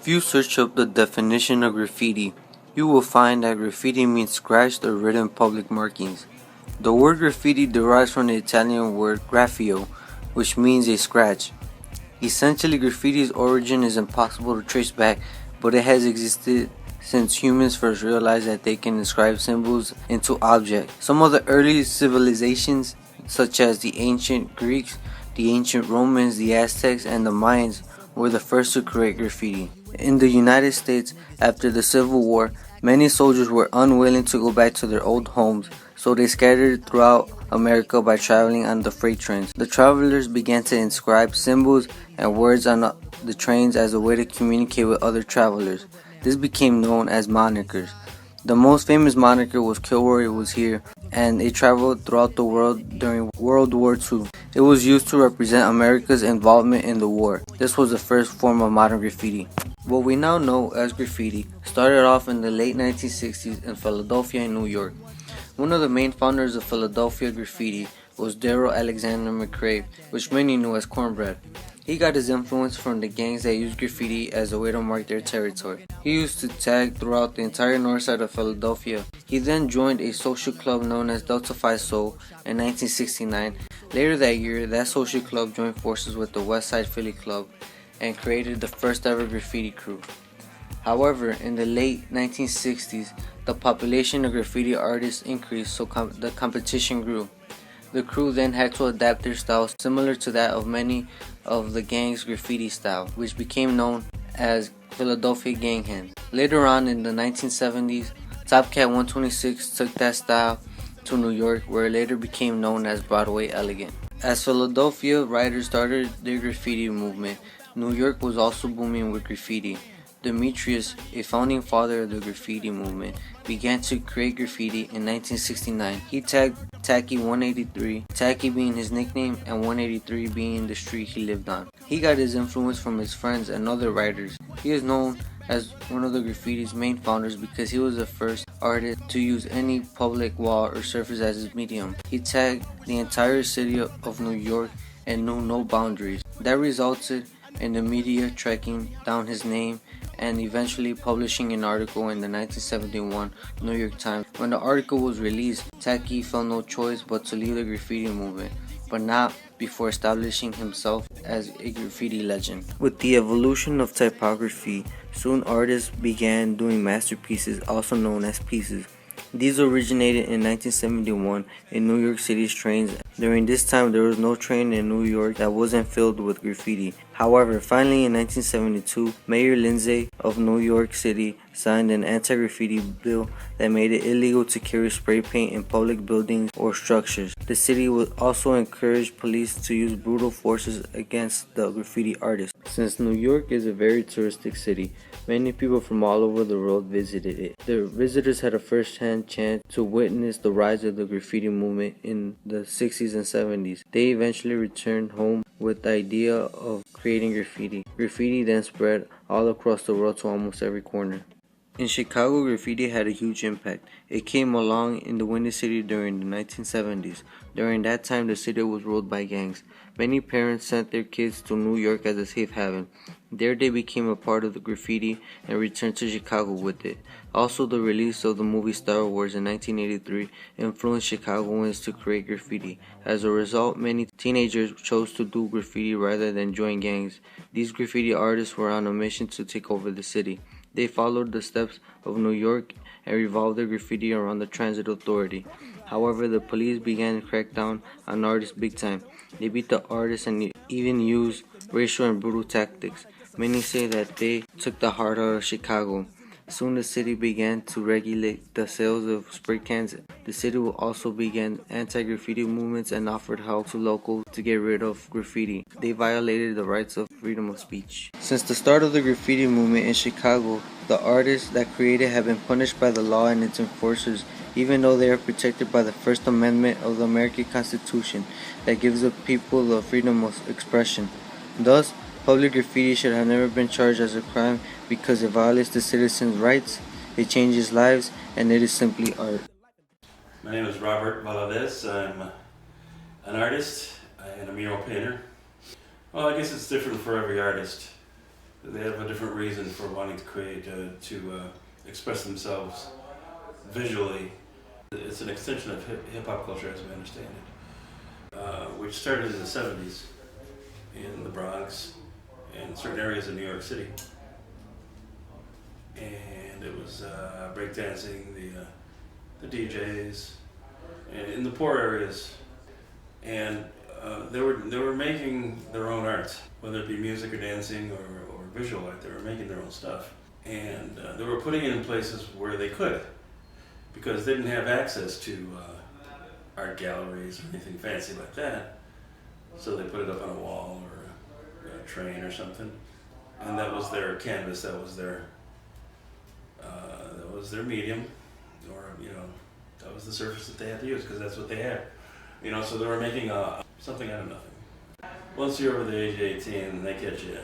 you search up the definition of graffiti, you will find that graffiti means scratched or written public markings. The word graffiti derives from the Italian word graffio, which means a scratch. Essentially, graffiti's origin is impossible to trace back, but it has existed since humans first realized that they can inscribe symbols into objects. Some of the early civilizations, such as the ancient Greeks, the ancient Romans, the Aztecs, and the Mayans, were the first to create graffiti. In the United States, after the Civil War, many soldiers were unwilling to go back to their old homes, so they scattered throughout America by traveling on the freight trains. The travelers began to inscribe symbols and words on the trains as a way to communicate with other travelers. This became known as monikers. The most famous moniker was Kilroy was here, and it traveled throughout the world during World War II. It was used to represent America's involvement in the war. This was the first form of modern graffiti. What we now know as graffiti started off in the late 1960s in Philadelphia and New York. One of the main founders of Philadelphia graffiti was Daryl Alexander McCrae, which many knew as Cornbread. He got his influence from the gangs that used graffiti as a way to mark their territory. He used to tag throughout the entire north side of Philadelphia. He then joined a social club known as Delta Phi Soul in 1969. Later that year, that social club joined forces with the West Side Philly Club and created the first ever graffiti crew. However, in the late 1960s, the population of graffiti artists increased, so the competition grew. The crew then had to adapt their style similar to that of many of the gang's graffiti style, which became known as Philadelphia Ganghands. Later on in the 1970s, Top Cat 126 took that style to New York, where it later became known as Broadway Elegant. As Philadelphia writers started their graffiti movement, New York was also booming with graffiti. Demetrius, a founding father of the graffiti movement, began to create graffiti in 1969. He tagged Tacky 183, Tacky being his nickname and 183 being the street he lived on. He got his influence from his friends and other writers. He is known as one of the graffiti's main founders because he was the first artist to use any public wall or surface as his medium. He tagged the entire city of New York and knew no boundaries. That resulted in the media tracking down his name and eventually publishing an article in the 1971 New York Times. When the article was released, Tacky felt no choice but to leave the graffiti movement, but not before establishing himself as a graffiti legend. With the evolution of typography, soon artists began doing masterpieces, also known as pieces. These originated in 1971 in New York City's trains. During this time, there was no train in New York that wasn't filled with graffiti. However, finally in 1972, Mayor Lindsay of New York City signed an anti-graffiti bill that made it illegal to carry spray paint in public buildings or structures. The city would also encourage police to use brutal forces against the graffiti artists. Since New York is a very touristic city, many people from all over the world visited it. The visitors had a first-hand chance to witness the rise of the graffiti movement in the 60s and 70s. They eventually returned home with the idea of creating graffiti. Graffiti then spread all across the world to almost every corner. In Chicago, graffiti had a huge impact. It came along in the Windy City during the 1970s. During that time, the city was ruled by gangs. Many parents sent their kids to New York as a safe haven. There they became a part of the graffiti and returned to Chicago with it. Also, the release of the movie Star Wars in 1983 influenced Chicagoans to create graffiti. As a result, many teenagers chose to do graffiti rather than join gangs. These graffiti artists were on a mission to take over the city. They followed the steps of New York and revolved their graffiti around the transit authority. However, the police began to crack down on artists big time. They beat the artists and even used racial and brutal tactics. Many say that they took the heart out of Chicago. Soon the city began to regulate the sales of spray cans. The city will also began anti-graffiti movements and offered help to locals to get rid of graffiti. They violated the rights of freedom of speech. Since the start of the graffiti movement in Chicago, the artists that created have been punished by the law and its enforcers, even though they are protected by the First Amendment of the American Constitution that gives the people the freedom of expression. Thus, public graffiti should have never been charged as a crime because it violates the citizens' rights, it changes lives, and it is simply art. My name is Robert Valadez. I'm an artist and a mural painter. Well, I guess it's different for every artist. They have a different reason for wanting to create, to express themselves visually. It's an extension of hip-hop culture as we understand it, which started in the 70s in the Bronx and certain areas of New York City. And it was breakdancing, the DJs, and in the poor areas. And they were making their own art, whether it be music or dancing or visual art. They were making their own stuff. And they were putting it in places where they could, because they didn't have access to art galleries or anything fancy like that. So they put it up on a wall or a train or something. And that was their canvas, that was their medium, or that was the surface that they had to use, because that's what they had. So they were making something out of nothing. Once you're over the age of 18 and they catch you,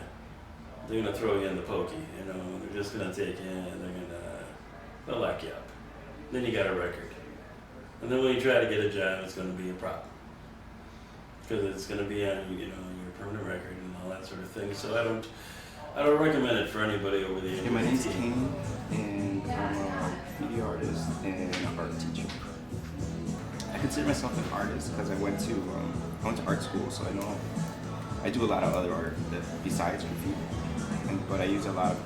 they're gonna throw you in the pokey. They're just gonna take you and they'll lock you up. Then you got a record, and then when you try to get a job, it's gonna be a problem, because it's gonna be on your permanent record and all that sort of thing. So I don't recommend it for anybody over the age of 18. My name's Kane, and I'm a graffiti artist and an art teacher. I consider myself an artist because I went to art school, so I do a lot of other art besides graffiti, but I use a lot of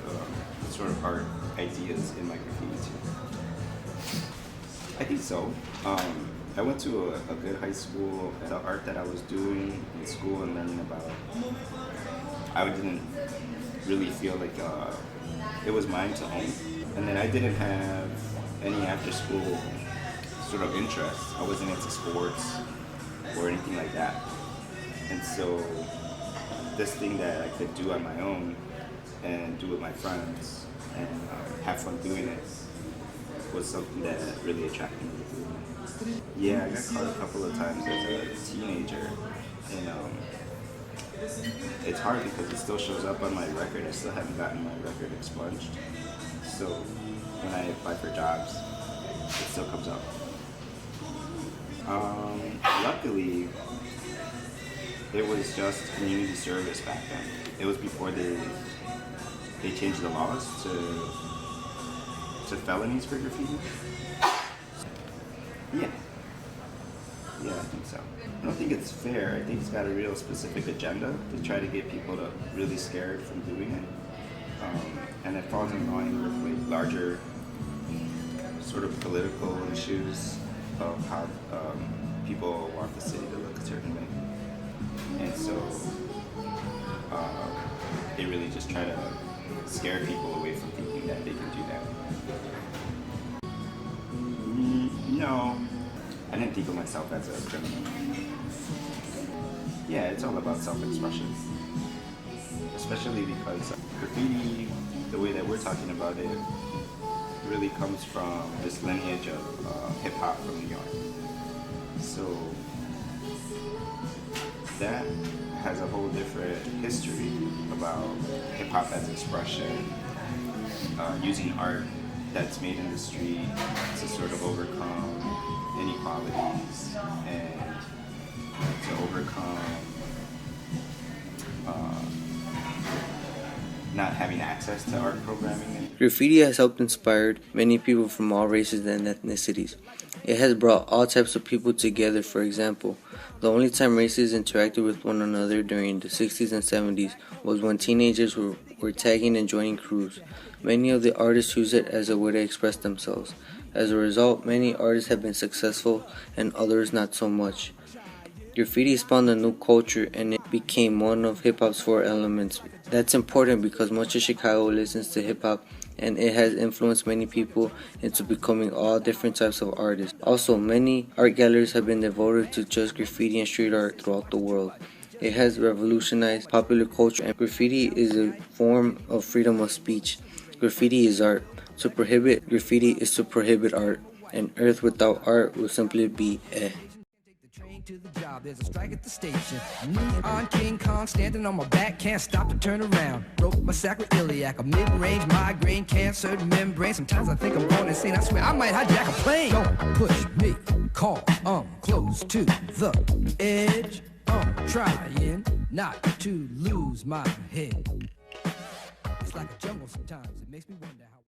sort of art ideas in my graffiti too. I think so. I went to a good high school. The art that I was doing in school and learning about, I didn't really feel like it was mine to own. And then I didn't have any after school sort of interests. I wasn't into sports or anything like that. And so this thing that I could do on my own and do with my friends and have fun doing it was something that really attracted me. Yeah, I got caught a couple of times as a teenager, and it's hard because it still shows up on my record. I still haven't gotten my record expunged. So when I apply for jobs, it still comes up. Luckily, it was just community service back then. It was before they changed the laws to felonies for graffiti. Yeah, I think so. I don't think it's fair. I think it's got a real specific agenda to try to get people to really scared from doing it. And it falls in line with like larger sort of political issues of how people want the city to look a certain way. And so they really just try to scare people away from thinking that they can do that. No, I didn't think of myself as a criminal. Yeah, it's all about self-expression. Especially because graffiti, the way that we're talking about it, really comes from this lineage of hip-hop from New York. So that has a whole different history about hip-hop as expression, using art that's made in the street to sort of overcome inequalities and to overcome not having access to art programming. Graffiti has helped inspire many people from all races and ethnicities. It has brought all types of people together. For example, the only time races interacted with one another during the 60s and 70s was when teenagers were tagging and joining crews. Many of the artists use it as a way to express themselves. As a result, many artists have been successful and others not so much. Graffiti spawned a new culture and it became one of hip-hop's 4 elements. That's important because much of Chicago listens to hip-hop and it has influenced many people into becoming all different types of artists. Also, many art galleries have been devoted to just graffiti and street art throughout the world. It has revolutionized popular culture, and graffiti is a form of freedom of speech. Graffiti is art. To prohibit graffiti is to prohibit art. An earth without art will simply be To the job, there's a strike at the station. Me on King Kong, standing on my back, can't stop to turn around. Broke my sacroiliac, a mid-range migraine, cancer membrane. Sometimes I think I'm going insane. I swear I might hijack a plane. Don't push me, call, I'm close to the edge. I'm trying not to lose my head. It's like a jungle sometimes. It makes me wonder how.